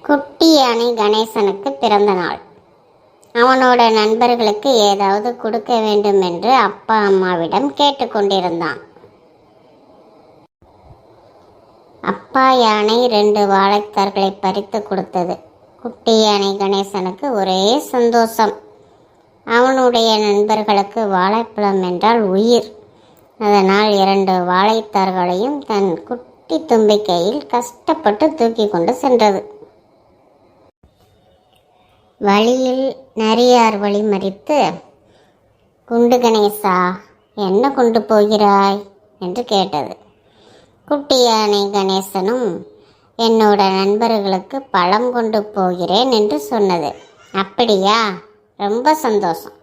குட்டி யானை கணேசனுக்கு பிறந்த நாள். அவனோட நண்பர்களுக்கு ஏதாவது கொடுக்க வேண்டும் என்று அப்பா அம்மாவிடம் கேட்டுக்கொண்டிருந்தான். அப்பா யானை 2 வாழைத்தார்களை பறித்து கொடுத்தது. குட்டி யானை கணேசனுக்கு ஒரே சந்தோஷம். அவனுடைய நண்பர்களுக்கு வாழைப்பழம் என்றால் உயிர். அதனால் 2 வாழைத்தார்களையும் தன் குட்டி தும்பிக்கையில் கஷ்டப்பட்டு தூக்கி கொண்டு சென்றது. வழியில் நரியார் வழி மறித்து, குண்டு கணேசா, என்ன கொண்டு போகிறாய் என்று கேட்டது. குட்டி யானை கணேசனும் என்னோட நண்பர்களுக்கு பழம் கொண்டு போகிறேன் என்று சொன்னது. அப்படியா, ரொம்ப சந்தோஷம்,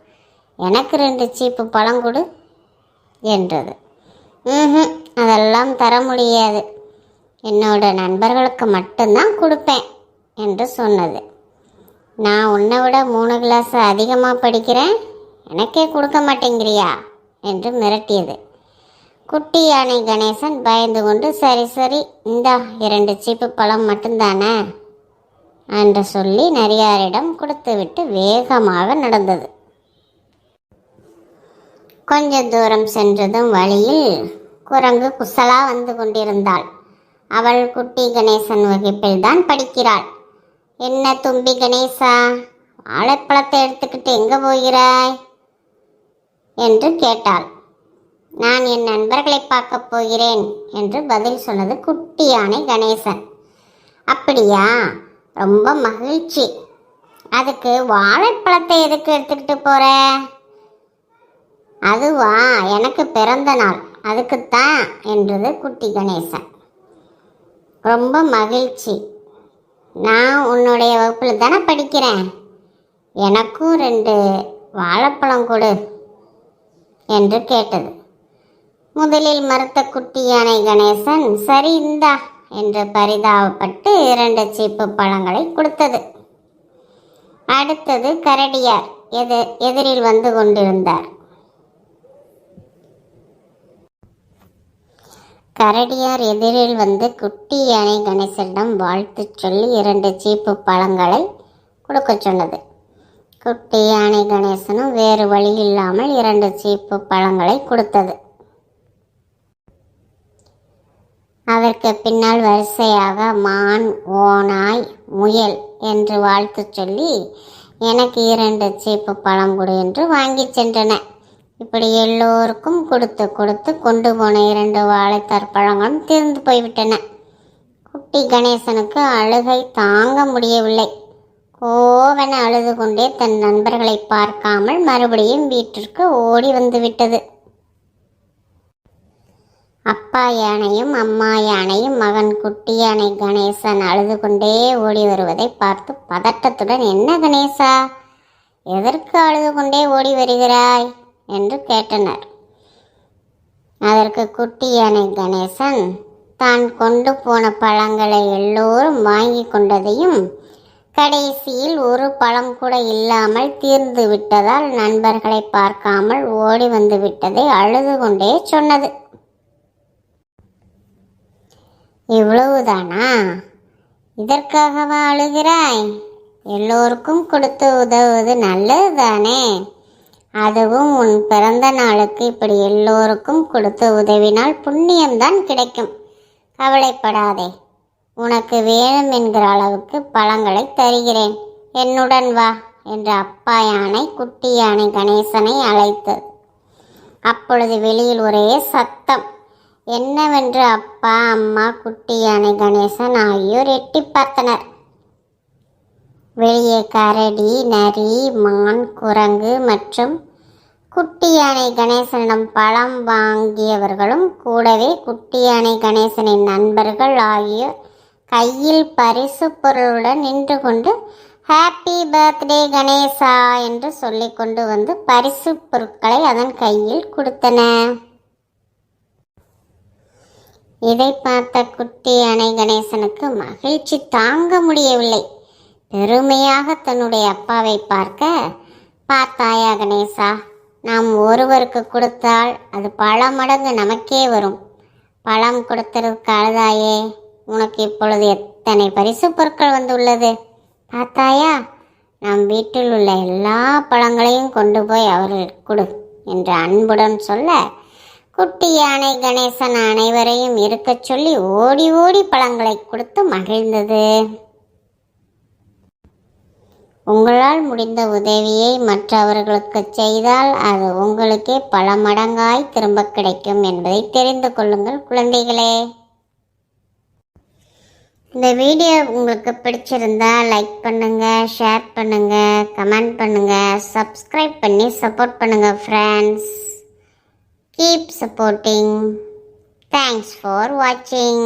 எனக்கு 2 சீப்பு பழம் கொடு என்றது. அதெல்லாம் தர முடியாது, என்னோட நண்பர்களுக்கு மட்டும்தான் கொடுப்பேன் என்று சொன்னது. நான் உன்னை விட 3 கிளாஸ் அதிகமாக படிக்கிறேன், எனக்கே கொடுக்க மாட்டேங்கிறியா என்று மிரட்டியது. குட்டி யானை கணேசன் பயந்து கொண்டு, சரி இந்தா 2 சீப்பு பழம் மட்டும்தானே என்று சொல்லி நரியாரிடம் கொடுத்துவிட்டு வேகமாக நடந்தது. கொஞ்ச தூரம் சென்றதும் வழியில் குரங்கு குசலா வந்து கொண்டிருந்தாள். அவள் குட்டி கணேசன் வகுப்பில் தான் படிக்கிறாள். என்ன தும்பி கணேசா, வாழைப்பழத்தை எடுத்துக்கிட்டு எங்கே போகிறாய் என்று கேட்டாள். நான் என் நண்பர்களை பார்க்க போகிறேன் என்று பதில் சொன்னது குட்டி யானை கணேசன். அப்படியா, ரொம்ப மகிழ்ச்சி, அதுக்கு வாழைப்பழத்தை எதுக்கு எடுத்துக்கிட்டு போற? அதுவா, எனக்கு பிறந்த நாள், அதுக்குத்தான் என்றது குட்டி கணேசன். ரொம்ப மகிழ்ச்சி, நான் உன்னுடைய வகுப்பில் தானே படிக்கிறேன், எனக்கும் 2 வாழைப்பழம் கொடு என்று கேட்டது. முதலில் மறுத்த குட்டி யானை கணேசன் சரி இந்தா என்று பரிதாபப்பட்டு 2 சீப்பு பழங்களை கொடுத்தது. அடுத்தது கரடியார் எதிரில் வந்து கொண்டிருந்தார். கரடியார் எதிரில் வந்து குட்டி யானை கணேசனிடம் வாழ்த்து சொல்லி 2 சீப்பு பழங்களை கொடுக்க சொன்னது. குட்டி யானை கணேசனும் வேறு வழி இல்லாமல் 2 சீப்பு பழங்களை கொடுத்தது. அதற்கு பின்னால் வரிசையாக மான், ஓநாய், முயல் என்று வாழ்த்து சொல்லி எனக்கு 2 சீப்பு பழம் கொடு என்று வாங்கி சென்றன. இப்படி எல்லோருக்கும் கொடுத்து கொண்டு போன 2 வாழைத்தார் பழங்களும் தீர்ந்து போய்விட்டன. குட்டி கணேசனுக்கு அழுகை தாங்க முடியவில்லை. கோவென அழுது கொண்டே தன் நண்பர்களை பார்க்காமல் மறுபடியும் வீட்டிற்கு ஓடி வந்து விட்டது. அப்பா யானையும் அம்மா யானையும் மகன் குட்டி யானை கணேசன் அழுது கொண்டே ஓடி வருவதை பார்த்து பதட்டத்துடன், என்ன கணேசா, எதற்கு அழுது கொண்டே ஓடி வருகிறாய் என்று கேட்டனர். அதற்கு குட்டி யானை கணேசன் தான் கொண்டு போன பழங்களை எல்லோரும் வாங்கி கொண்டதையும் கடைசியில் 1 பழம் கூட இல்லாமல் தீர்ந்து விட்டதால் நண்பர்களை பார்க்காமல் ஓடி வந்து விட்டதை அழுது கொண்டே சொன்னது. இவ்வளவுதானா, இதற்காகவா அழுகிறாய்? எல்லோருக்கும் கொடுத்து உதவுவது நல்லது தானே, அதுவும் உன் பிறந்த நாளுக்கு இப்படி எல்லோருக்கும் கொடுத்து உதவினால் புண்ணியம்தான் கிடைக்கும். கவலைப்படாதே, உனக்கு வேணும் என்கிற அளவுக்கு பழங்களை தருகிறேன், என்னுடன் வா என்று அப்பா யானை குட்டி யானை கணேசனை அழைத்தது. அப்பொழுது வெளியில் ஒரே சத்தம். என்னவென்று அப்பா அம்மா குட்டி யானை கணேசன் ஆகியோர் எட்டி பார்த்தனர். வெளியே கரடி, நரி, மான், குரங்கு மற்றும் குட்டி யானை கணேசனிடம் பழம் வாங்கியவர்களும் கூடவே குட்டி யானை கணேசனின் நண்பர்கள் ஆகியோர் கையில் பரிசு பொருளுடன் நின்று கொண்டு ஹாப்பி பர்த்டே கணேசா என்று சொல்லிக் கொண்டு வந்து பரிசு பொருட்களை அதன் கையில் கொடுத்தன. இதை பார்த்த குட்டி யானை கணேசனுக்கு மகிழ்ச்சி தாங்க முடியவில்லை. பெருமையாக தன்னுடைய அப்பாவை பார்த்தாயா கணேசா, நாம் ஒருவருக்கு கொடுத்தால் அது பல மடங்கு நமக்கே வரும். பழம் கொடுத்ததுக்கு அழுதாயே உனக்கு இப்பொழுது எத்தனை பரிசு பொருட்கள் வந்துள்ளது பார்த்தாயா? நம் வீட்டில் உள்ள எல்லா பழங்களையும் கொண்டு போய் அவர்களுக்கு கொடு என்று அன்புடன் சொல்ல, குட்டி யானை கணேசன் அனைவரையும் இருக்கச் சொல்லி ஓடி ஓடி பழங்களை கொடுத்து மகிழ்ந்தது. உங்களால் முடிந்த உதவியை மற்றவர்களுக்கு செய்தால் அது உங்களுக்கே பல மடங்காய் திரும்ப கிடைக்கும் என்பதை தெரிந்து கொள்ளுங்கள் குழந்தைகளே. இந்த வீடியோ உங்களுக்கு பிடிச்சிருந்தா லைக் பண்ணுங்க, ஷேர் பண்ணுங்க, கமெண்ட் பண்ணுங்க, சப்ஸ்கிரைப் பண்ணி சப்போர்ட் பண்ணுங்க friends. Keep supporting. Thanks for வாட்சிங்.